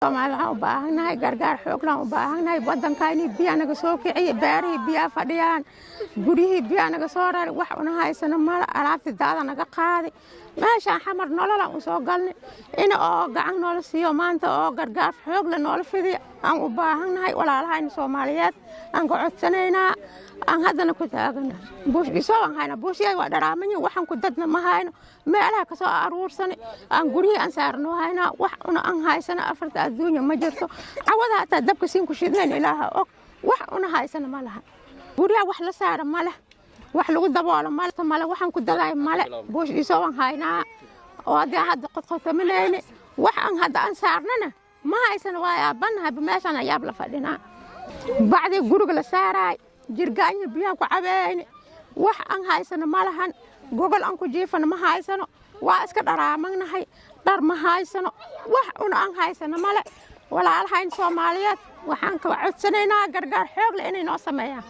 Soomaaliya u baahanahay gargaar xoog leh u baahanahay wadankaani biyo naga soo kiciye beerihii biyo fadhiyaan gurihii biyo naga soo raray wax una haysano mal alaabti daada naga qaaday meesha xamar nolol aan soo galnay in oo gacan nolol siiyo maanta oo gargaar xoog leh nolol fidiyo aan u baahanahay walaalahayn Soomaaliyeed aan ka codsanaynaa aan hadana ku taaganahay buushkiiso aan hayna buushiyay waa dharaamayn waxaan ku dadna ma hayno meelaha ka soo aruursan aan guriyay aan saarno hayna wax una aan haysano afarta adduunyo ma jirto cawada hata dabka siin ku shidnayn ilaaha og wax una haysano ma laha guriya wax la saar ma leh wax lagu daboolo ma leh waxaan ku dadaay ma leh buushkiiso aan hayna oo hadda qodqotamanayni wax aan hadda aan saarnana ma haysano waa banaha meeshan ayaab la fadhina bacdi guriga la saaray jirgaanya biyo ku cabeeyni wax aan haysano ma lahan gogol aan ku jiifano ma haysano waa iska dharaamanahay dhar ma haysano wax una aan haysano male walaalahayn Soomaaliyeed waxaan ka codsanaynaa gargaar xoog leh inay noo sameeyaan